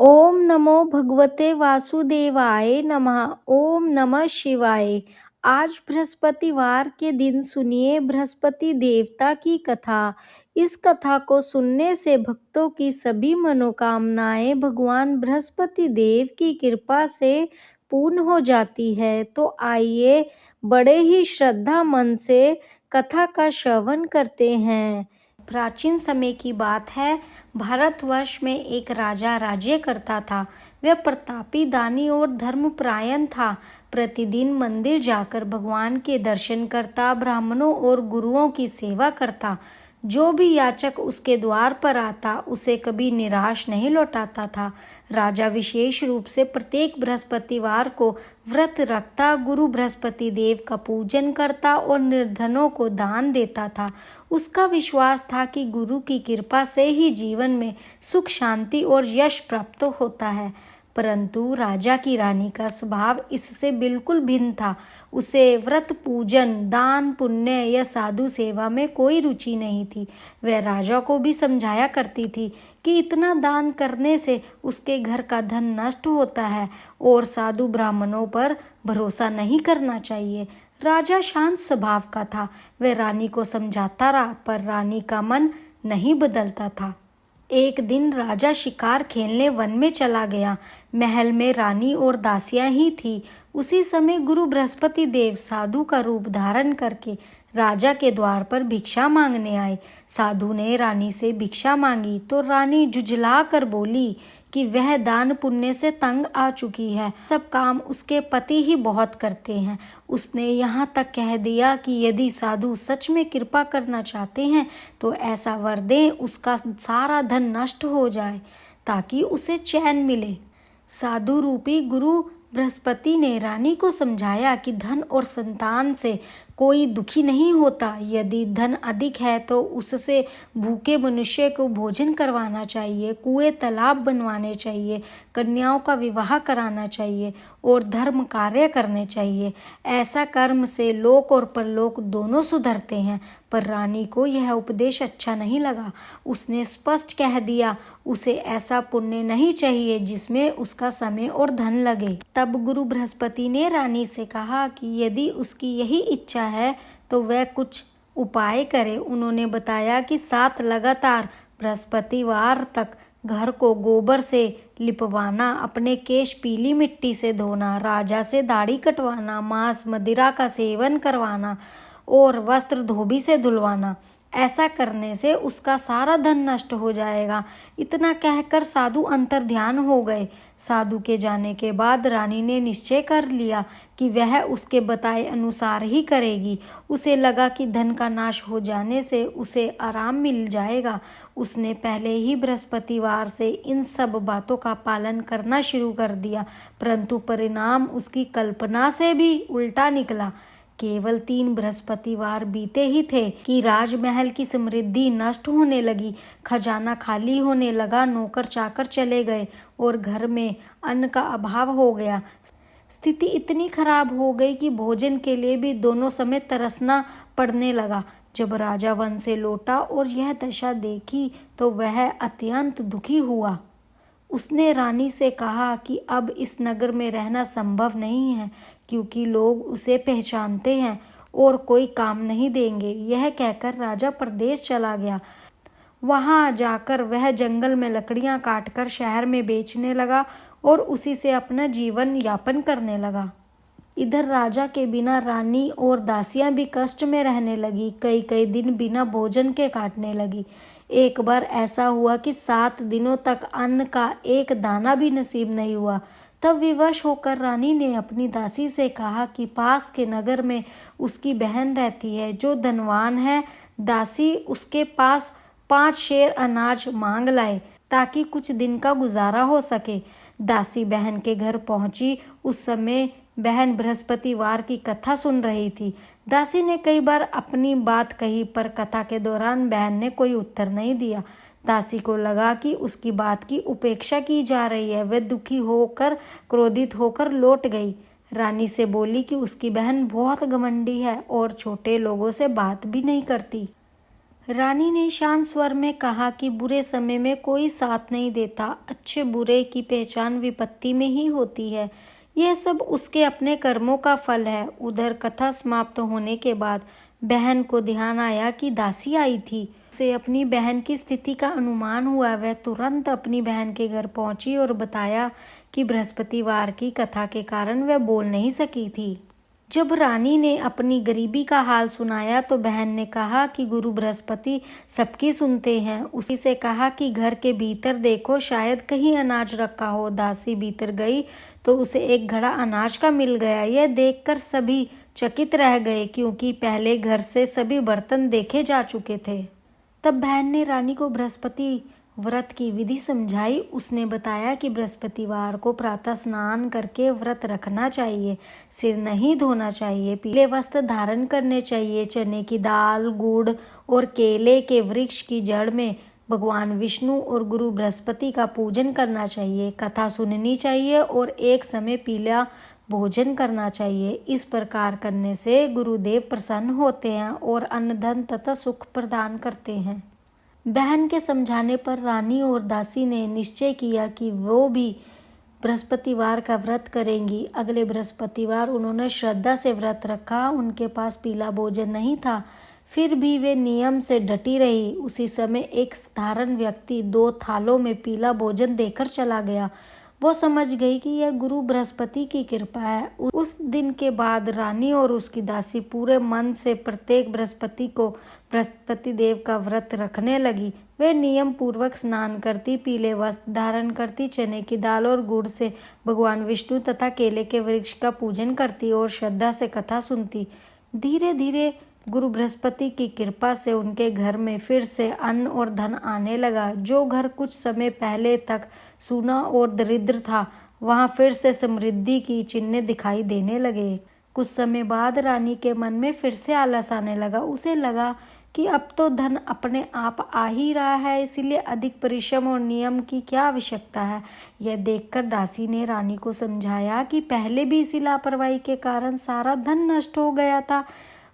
ओम नमो भगवते वासुदेवाय नमः। ओम नमः शिवाय। आज बृहस्पतिवार के दिन सुनिए बृहस्पति देवता की कथा। इस कथा को सुनने से भक्तों की सभी मनोकामनाएं भगवान बृहस्पति देव की कृपा से पूर्ण हो जाती है। तो आइए बड़े ही श्रद्धा मन से कथा का श्रवण करते हैं। प्राचीन समय की बात है। भारतवर्ष में एक राजा राज्य करता था। वह प्रतापी, दानी और धर्मपरायण था। प्रतिदिन मंदिर जाकर भगवान के दर्शन करता, ब्राह्मणों और गुरुओं की सेवा करता। जो भी याचक उसके द्वार पर आता उसे कभी निराश नहीं लौटाता था। राजा विशेष रूप से प्रत्येक बृहस्पतिवार को व्रत रखता, गुरु बृहस्पति देव का पूजन करता और निर्धनों को दान देता था। उसका विश्वास था कि गुरु की कृपा से ही जीवन में सुख, शांति और यश प्राप्त होता है। परंतु राजा की रानी का स्वभाव इससे बिल्कुल भिन्न था। उसे व्रत, पूजन, दान, पुण्य या साधु सेवा में कोई रुचि नहीं थी। वह राजा को भी समझाया करती थी कि इतना दान करने से उसके घर का धन नष्ट होता है और साधु ब्राह्मणों पर भरोसा नहीं करना चाहिए। राजा शांत स्वभाव का था। वह रानी को समझाता रहा, पर रानी का मन नहीं बदलता था। एक दिन राजा शिकार खेलने वन में चला गया। महल में रानी और दासियां ही थी। उसी समय गुरु बृहस्पति देव साधु का रूप धारण करके राजा के द्वार पर भिक्षा मांगने आए। साधु ने रानी से भिक्षा मांगी तो रानी झुंझला कर बोली कि वह दान पुण्य से तंग आ चुकी है। सब काम उसके पति ही बहुत करते हैं। उसने यहाँ तक कह दिया कि यदि साधु सच में कृपा करना चाहते हैं तो ऐसा वर दें उसका सारा धन नष्ट हो जाए ताकि उसे चैन मिले। साधु रूपी गुरु बृहस्पति ने रानी को समझाया कि धन और संतान से कोई दुखी नहीं होता। यदि धन अधिक है तो उससे भूखे मनुष्य को भोजन करवाना चाहिए, कुएं तालाब बनवाने चाहिए, कन्याओं का विवाह कराना चाहिए और धर्म कार्य करने चाहिए। ऐसा कर्म से लोक और परलोक दोनों सुधरते हैं। पर रानी को यह उपदेश अच्छा नहीं लगा। उसने स्पष्ट कह दिया उसे ऐसा पुण्य नहीं चाहिए जिसमें उसका समय और धन लगे। तब गुरु बृहस्पति ने रानी से कहा कि यदि उसकी यही इच्छा है तो वह कुछ उपाय करे। उन्होंने बताया कि 7 लगातार बृहस्पतिवार तक घर को गोबर से लिपवाना, अपने केश पीली मिट्टी से धोना, राजा से दाढ़ी कटवाना, मांस मदिरा का सेवन करवाना और वस्त्र धोबी से धुलवाना। ऐसा करने से उसका सारा धन नष्ट हो जाएगा। इतना कहकर साधु अंतर्ध्यान हो गए। साधु के जाने के बाद रानी ने निश्चय कर लिया कि वह उसके बताए अनुसार ही करेगी। उसे लगा कि धन का नाश हो जाने से उसे आराम मिल जाएगा। उसने पहले ही बृहस्पतिवार से इन सब बातों का पालन करना शुरू कर दिया, परंतु परिणाम उसकी कल्पना से भी उल्टा निकला। केवल 3 बृहस्पतिवार बीते ही थे कि राजमहल की समृद्धि नष्ट होने लगी। खजाना खाली होने लगा, नौकर चाकर चले गए और घर में अन्न का अभाव हो गया। स्थिति इतनी खराब हो गई कि भोजन के लिए भी दोनों समय तरसना पड़ने लगा। जब राजा वन से लौटा और यह दशा देखी तो वह अत्यंत दुखी हुआ। उसने रानी से कहा कि अब इस नगर में रहना संभव नहीं है क्योंकि लोग उसे पहचानते हैं और कोई काम नहीं देंगे। यह कहकर राजा परदेश चला गया। वहां जाकर वह जंगल में लकड़ियां काटकर शहर में बेचने लगा और उसी से अपना जीवन यापन करने लगा। इधर राजा के बिना रानी और दासियां भी कष्ट में रहने लगी। कई कई दिन बिना भोजन के काटने लगी। एक बार ऐसा हुआ कि 7 दिनों तक अन्न का एक दाना भी नसीब नहीं हुआ। तब विवश होकर रानी ने अपनी दासी से कहा कि पास के नगर में उसकी बहन रहती है जो धनवान है। दासी उसके पास 5 शेर अनाज मांग लाए ताकि कुछ दिन का गुजारा हो सके। दासी बहन के घर पहुंची। उस समय बहन बृहस्पतिवार की कथा सुन रही थी। दासी ने कई बार अपनी बात कही पर कथा के दौरान बहन ने कोई उत्तर नहीं दिया। दासी को लगा कि उसकी बात की उपेक्षा की जा रही है। वह दुखी होकर, क्रोधित होकर लौट गई। रानी से बोली कि उसकी बहन बहुत घमंडी है और छोटे लोगों से बात भी नहीं करती। रानी ने शांत स्वर में कहा कि बुरे समय में कोई साथ नहीं देता, अच्छे बुरे की पहचान विपत्ति में ही होती है। यह सब उसके अपने कर्मों का फल है। उधर कथा समाप्त होने के बाद बहन को ध्यान आया कि दासी आई थी। उसे अपनी बहन की स्थिति का अनुमान हुआ। वह तुरंत अपनी बहन के घर पहुंची और बताया कि बृहस्पतिवार की कथा के कारण वह बोल नहीं सकी थी। जब रानी ने अपनी गरीबी का हाल सुनाया तो बहन ने कहा कि गुरु बृहस्पति सबकी सुनते हैं। उसी से कहा कि घर के भीतर देखो, शायद कहीं अनाज रखा हो। दासी भीतर गई तो उसे एक घड़ा अनाज का मिल गया। यह देखकर सभी चकित रह गए, क्योंकि पहले घर से सभी बर्तन देखे जा चुके थे। तब बहन ने रानी को बृहस्पति व्रत की विधि समझाई। उसने बताया कि बृहस्पतिवार को प्रातः स्नान करके व्रत रखना चाहिए, सिर नहीं धोना चाहिए, पीले वस्त्र धारण करने चाहिए, चने की दाल, गुड़ और केले के वृक्ष की जड़ में भगवान विष्णु और गुरु बृहस्पति का पूजन करना चाहिए, कथा सुननी चाहिए और एक समय पीला भोजन करना चाहिए। इस प्रकार करने से गुरुदेव प्रसन्न होते हैं और अन्न धन तथा सुख प्रदान करते हैं। बहन के समझाने पर रानी और दासी ने निश्चय किया कि वो भी बृहस्पतिवार का व्रत करेंगी। अगले बृहस्पतिवार उन्होंने श्रद्धा से व्रत रखा। उनके पास पीला भोजन नहीं था, फिर भी वे नियम से डटी रही। उसी समय एक साधारण व्यक्ति 2 थालों में पीला भोजन देकर चला गया। वो समझ गई कि यह गुरु बृहस्पति की कृपा है। उस दिन के बाद रानी और उसकी दासी पूरे मन से प्रत्येक बृहस्पति को बृहस्पति देव का व्रत रखने लगी। वे नियम पूर्वक स्नान करती, पीले वस्त्र धारण करती, चने की दाल और गुड़ से भगवान विष्णु तथा केले के वृक्ष का पूजन करती और श्रद्धा से कथा सुनती। धीरे धीरे गुरु बृहस्पति की कृपा से उनके घर में फिर से अन्न और धन आने लगा। जो घर कुछ समय पहले तक सूना और दरिद्र था, वहां फिर से समृद्धि की चिन्ह दिखाई देने लगे। कुछ समय बाद रानी के मन में फिर से आलस आने लगा। उसे लगा कि अब तो धन अपने आप आ ही रहा है, इसीलिए अधिक परिश्रम और नियम की क्या आवश्यकता है। यह देखकर दासी ने रानी को समझाया कि पहले भी इसी लापरवाही के कारण सारा धन नष्ट हो गया था।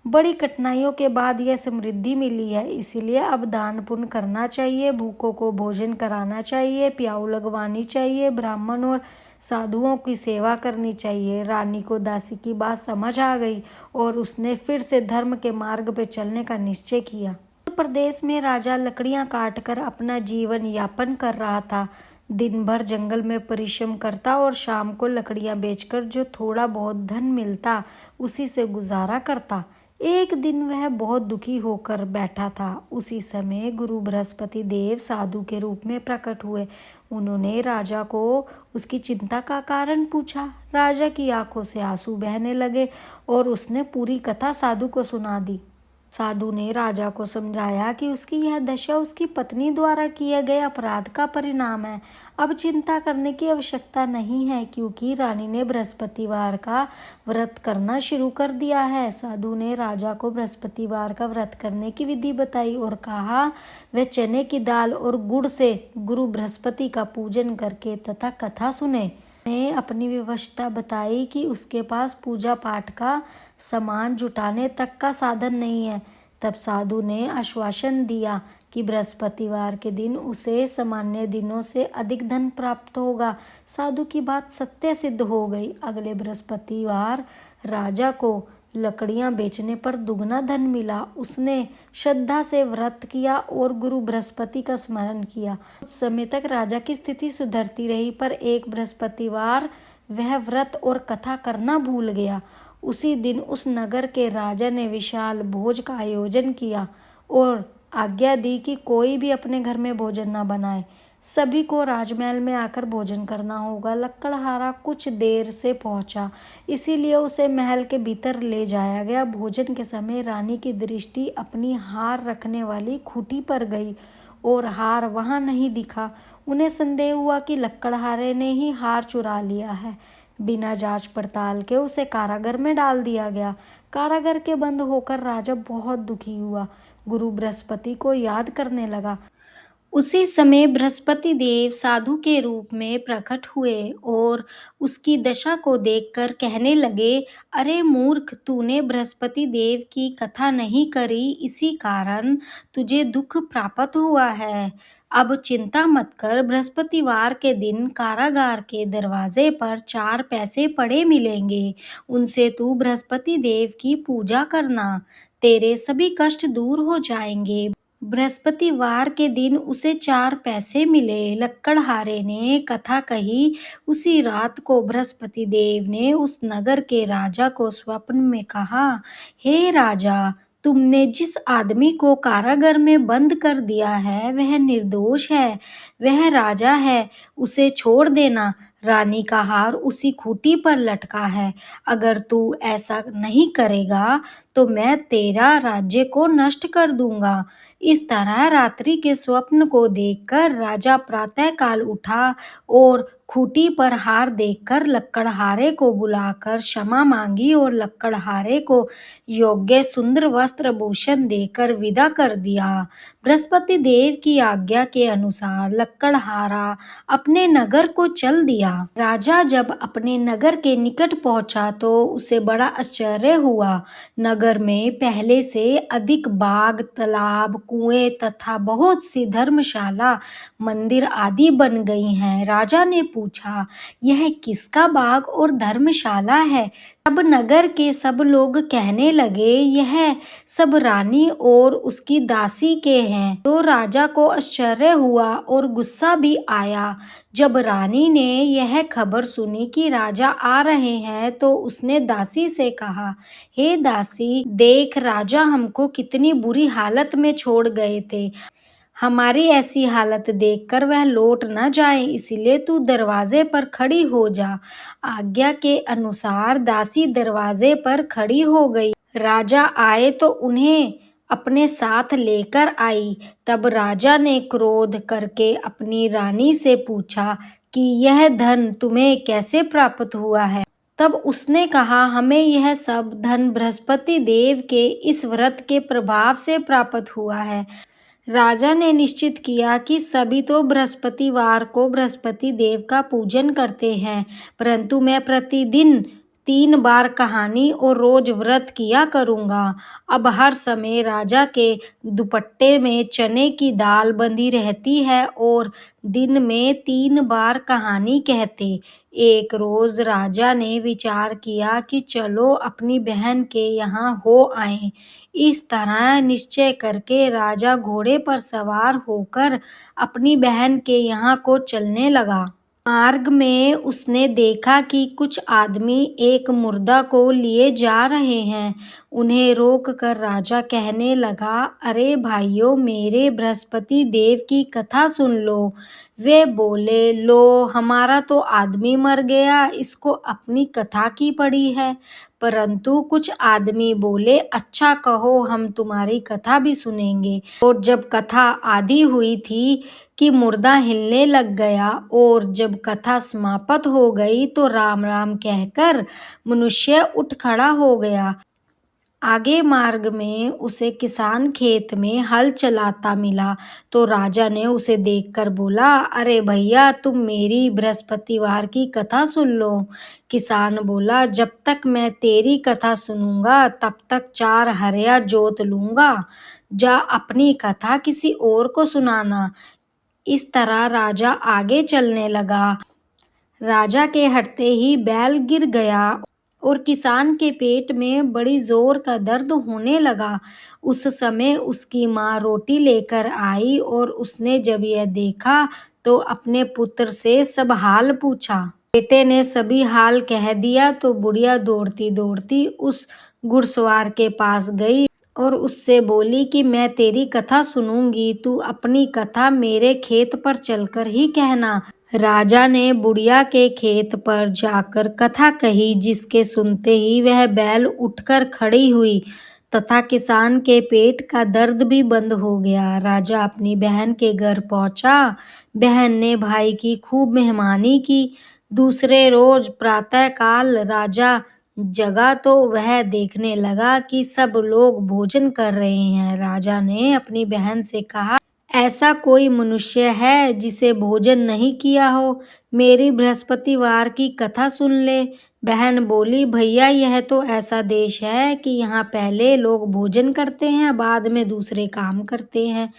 बड़ी कठिनाइयों के बाद यह समृद्धि मिली है, इसीलिए अब दान पुण्य करना चाहिए, भूखों को भोजन कराना चाहिए, प्याऊ लगवानी चाहिए, ब्राह्मण और साधुओं की सेवा करनी चाहिए। रानी को दासी की बात समझ आ गई और उसने फिर से धर्म के मार्ग पर चलने का निश्चय किया। उत्तर प्रदेश में राजा लकड़ियां काटकर अपना जीवन यापन कर रहा था। दिन भर जंगल में परिश्रम करता और शाम को लकड़ियां बेचकर जो थोड़ा बहुत धन मिलता उसी से गुजारा करता। एक दिन वह बहुत दुखी होकर बैठा था। उसी समय गुरु बृहस्पति देव साधु के रूप में प्रकट हुए। उन्होंने राजा को उसकी चिंता का कारण पूछा। राजा की आंखों से आंसू बहने लगे और उसने पूरी कथा साधु को सुना दी। साधु ने राजा को समझाया कि उसकी यह दशा उसकी पत्नी द्वारा किए गए अपराध का परिणाम है। अब चिंता करने की आवश्यकता नहीं है, क्योंकि रानी ने बृहस्पतिवार का व्रत करना शुरू कर दिया है। साधु ने राजा को बृहस्पतिवार का व्रत करने की विधि बताई और कहा वह चने की दाल और गुड़ से गुरु बृहस्पति का पूजन करके तथा कथा सुने। ने अपनी विवशता बताई कि उसके पास पूजा पाठ का सामान जुटाने तक का साधन नहीं है। तब साधु ने आश्वासन दिया कि बृहस्पतिवार के दिन उसे सामान्य दिनों से अधिक धन प्राप्त होगा। साधु की बात सत्य सिद्ध हो गई। अगले बृहस्पतिवार राजा को लकड़ियां बेचने पर दुगना धन मिला। उसने श्रद्धा से व्रत किया और गुरु बृहस्पति का स्मरण किया। कुछ समय तक राजा की स्थिति सुधरती रही, पर एक बृहस्पतिवार वह व्रत और कथा करना भूल गया। उसी दिन उस नगर के राजा ने विशाल भोज का आयोजन किया और आज्ञा दी कि कोई भी अपने घर में भोजन न बनाए, सभी को राजमहल में आकर भोजन करना होगा। लकड़हारा कुछ देर से पहुंचा, इसीलिए उसे महल के भीतर ले जाया गया। भोजन के समय रानी की दृष्टि अपनी हार रखने वाली खूंटी पर गई और हार वहां नहीं दिखा। उन्हें संदेह हुआ कि लकड़हारे ने ही हार चुरा लिया है। बिना जांच पड़ताल के उसे कारागार में डाल दिया गया। कारागार के बंद होकर राजा बहुत दुखी हुआ। गुरु बृहस्पति को याद करने लगा। उसी समय बृहस्पति देव साधु के रूप में प्रकट हुए और उसकी दशा को देखकर कहने लगे, अरे मूर्ख, तूने बृहस्पति देव की कथा नहीं करी, इसी कारण तुझे दुख प्राप्त हुआ है। अब चिंता मत कर, बृहस्पतिवार के दिन कारागार के दरवाजे पर 4 पैसे पड़े मिलेंगे, उनसे तू बृहस्पति देव की पूजा करना, तेरे सभी कष्ट दूर हो जाएंगे। बृहस्पतिवार के दिन उसे 4 पैसे मिले। लक्कड़हारे ने कथा कही। उसी रात को बृहस्पति देव ने उस नगर के राजा को स्वप्न में कहा, हे राजा, तुमने जिस आदमी को कारागार में बंद कर दिया है वह निर्दोष है, वह राजा है, उसे छोड़ देना। रानी का हार उसी खूंटी पर लटका है, अगर तू ऐसा नहीं करेगा तो मैं तेरा राज्य को नष्ट कर दूंगा। इस तरह रात्रि के स्वप्न को देखकर राजा प्रातःकाल उठा और खूंटी पर हार देखकर लक्कड़हारे को बुलाकर क्षमा मांगी और लक्कड़हारे को योग्य सुंदर वस्त्र भूषण देकर विदा कर दिया। बृहस्पति देव की आज्ञा के अनुसार लक्कड़हारा अपने नगर को चल दिया। राजा जब अपने नगर के निकट पहुंचा तो उसे बड़ा आश्चर्य हुआ। नगर में पहले से अधिक बाग, तालाब, कुएं तथा बहुत सी धर्मशाला, मंदिर आदि बन गई हैं। राजा ने पूछा, यह किसका बाग और धर्मशाला है? तब नगर के सब लोग कहने लगे, यह सब रानी और उसकी दासी के हैं। तो राजा को आश्चर्य हुआ और गुस्सा भी आया। जब रानी ने यह खबर सुनी कि राजा आ रहे हैं तो उसने दासी से कहा, हे दासी, देख, राजा हमको कितनी बुरी हालत में छोड़ गए थे। हमारी ऐसी हालत देखकर वह लौट न जाए, इसलिए तू दरवाजे पर खड़ी हो जा। आज्ञा के अनुसार दासी दरवाजे पर खड़ी हो गई। राजा आए तो उन्हें अपने साथ लेकर आई। तब राजा ने क्रोध करके अपनी रानी से पूछा कि यह धन तुम्हें कैसे प्राप्त हुआ है? तब उसने कहा, हमें यह सब धन बृहस्पति देव के इस व्रत के प्रभाव से प्राप्त हुआ है। राजा ने निश्चित किया कि सभी तो बृहस्पतिवार को बृहस्पति देव का पूजन करते हैं, परंतु मैं प्रतिदिन 3 बार कहानी और रोज व्रत किया करूंगा। अब हर समय राजा के दुपट्टे में चने की दाल बंधी रहती है और दिन में 3 बार कहानी कहते। एक रोज राजा ने विचार किया कि चलो अपनी बहन के यहाँ हो आए। इस तरह निश्चय करके राजा घोड़े पर सवार होकर अपनी बहन के यहाँ को चलने लगा। मार्ग में उसने देखा कि कुछ आदमी एक मुर्दा को लिए जा रहे हैं। उन्हें रोक कर राजा कहने लगा, अरे भाइयों, मेरे बृहस्पति देव की कथा सुन लो। वे बोले, लो, हमारा तो आदमी मर गया, इसको अपनी कथा की पड़ी है। परंतु कुछ आदमी बोले, अच्छा कहो, हम तुम्हारी कथा भी सुनेंगे। और जब कथा आधी हुई थी कि मुर्दा हिलने लग गया और जब कथा समाप्त हो गई तो राम राम कहकर मनुष्य उठ खड़ा हो गया। आगे मार्ग में उसे किसान खेत में हल चलाता मिला तो राजा ने उसे देखकर बोला, अरे भैया, तुम मेरी बृहस्पतिवार की कथा सुन लो। किसान बोला, जब तक मैं तेरी कथा सुनूंगा तब तक 4 हरिया जोत लूंगा। जा अपनी कथा किसी और को सुनाना। इस तरह राजा आगे चलने लगा। राजा के हटते ही बैल गिर गया और किसान के पेट में बड़ी जोर का दर्द होने लगा। उस समय उसकी माँ रोटी लेकर आई और उसने जब यह देखा तो अपने पुत्र से सब हाल पूछा। बेटे ने सभी हाल कह दिया तो बुढ़िया दौड़ती दौड़ती उस घुड़सवार के पास गई और उससे बोली कि मैं तेरी कथा सुनूंगी, तू अपनी कथा मेरे खेत पर चलकर ही कहना। राजा ने बुढ़िया के खेत पर जाकर कथा कही, जिसके सुनते ही वह बैल उठकर खड़ी हुई तथा किसान के पेट का दर्द भी बंद हो गया। राजा अपनी बहन के घर पहुंचा। बहन ने भाई की खूब मेहमानी की। दूसरे रोज प्रातःकाल राजा जगा तो वह देखने लगा कि सब लोग भोजन कर रहे हैं। राजा ने अपनी बहन से कहा, ऐसा कोई मनुष्य है जिसे भोजन नहीं किया हो? मेरी बृहस्पतिवार की कथा सुन ले। बहन बोली, भैया यह तो ऐसा देश है कि यहाँ पहले लोग भोजन करते हैं, बाद में दूसरे काम करते हैं।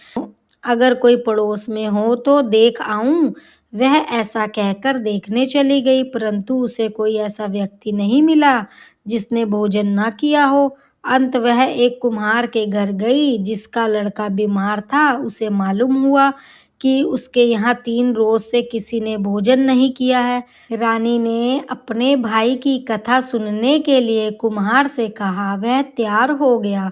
अगर कोई पड़ोस में हो तो देख आऊं। वह ऐसा कहकर देखने चली गई, परंतु उसे कोई ऐसा व्यक्ति नहीं मिला जिसने भोजन न किया हो। अंत वह एक कुम्हार के घर गई जिसका लड़का बीमार था। उसे मालूम हुआ कि उसके यहाँ 3 रोज से किसी ने भोजन नहीं किया है। रानी ने अपने भाई की कथा सुनने के लिए कुम्हार से कहा। वह तैयार हो गया।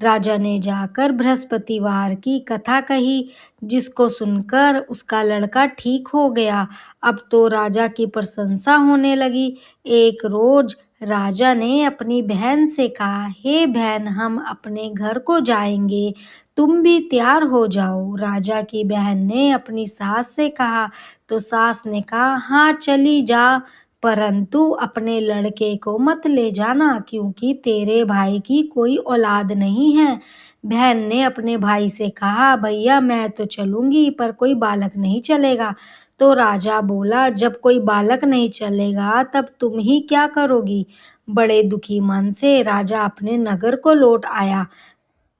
राजा ने जाकर बृहस्पतिवार की कथा कही, जिसको सुनकर उसका लड़का ठीक हो गया। अब तो राजा की प्रशंसा होने लगी। एक रोज राजा ने अपनी बहन से कहा, हे बहन, हम अपने घर को जाएंगे, तुम भी तैयार हो जाओ। राजा की बहन ने अपनी सास से कहा तो सास ने कहा, हाँ चली जा, परंतु अपने लड़के को मत ले जाना, क्योंकि तेरे भाई की कोई औलाद नहीं है। बहन ने अपने भाई से कहा, भैया मैं तो चलूंगी, पर कोई बालक नहीं चलेगा। तो राजा बोला, जब कोई बालक नहीं चलेगा तब तुम ही क्या करोगी? बड़े दुखी मन से राजा अपने नगर को लौट आया।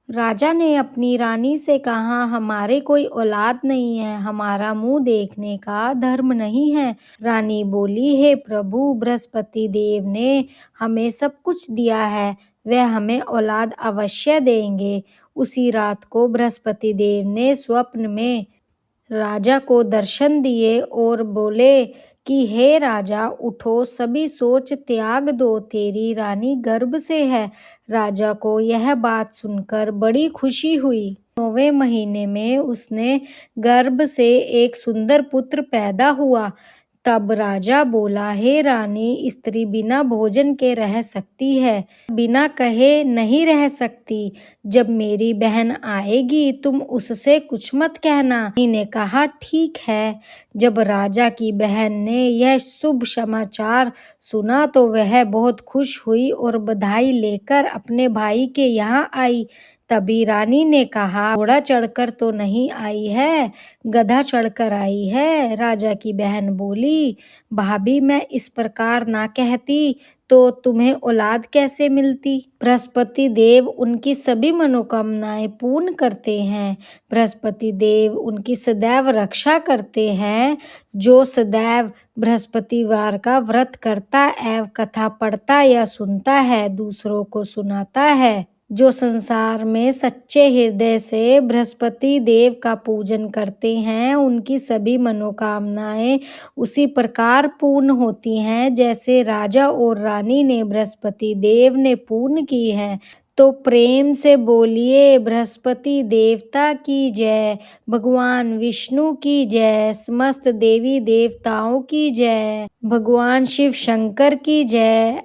राजा ने अपनी रानी से कहा, हमारे कोई औलाद नहीं है, हमारा मुंह देखने का धर्म नहीं है। रानी बोली, हे प्रभु, बृहस्पति देव ने हमें सब कुछ दिया है, वह हमें औलाद अवश्य देंगे। उसी रात को बृहस्पति देव ने स्वप्न में राजा को दर्शन दिए और बोले कि हे राजा, उठो, सभी सोच त्याग दो, तेरी रानी गर्भ से है। राजा को यह बात सुनकर बड़ी खुशी हुई। 9वें महीने में उसने गर्भ से एक सुंदर पुत्र पैदा हुआ। तब राजा बोला, हे रानी, स्त्री बिना भोजन के रह सकती है, बिना कहे नहीं रह सकती। जब मेरी बहन आएगी तुम उससे कुछ मत कहना। रानी ने कहा, ठीक है। जब राजा की बहन ने यह शुभ समाचार सुना तो वह बहुत खुश हुई और बधाई लेकर अपने भाई के यहाँ आई। तभी रानी ने कहा, घोड़ा चढ़कर तो नहीं आई है, गधा चढ़कर आई है। राजा की बहन बोली, भाभी, मैं इस प्रकार ना कहती तो तुम्हें औलाद कैसे मिलती? बृहस्पति देव उनकी सभी मनोकामनाएं पूर्ण करते हैं। बृहस्पति देव उनकी सदैव रक्षा करते हैं। जो सदैव बृहस्पतिवार का व्रत करता एवं कथा पढ़ता या सुनता है, दूसरों को सुनाता है, जो संसार में सच्चे हृदय से बृहस्पति देव का पूजन करते हैं, उनकी सभी मनोकामनाएं उसी प्रकार पूर्ण होती हैं जैसे राजा और रानी ने बृहस्पति देव ने पूर्ण की है। तो प्रेम से बोलिए, बृहस्पति देवता की जय, भगवान विष्णु की जय, समस्त देवी देवताओं की जय, भगवान शिव शंकर की जय।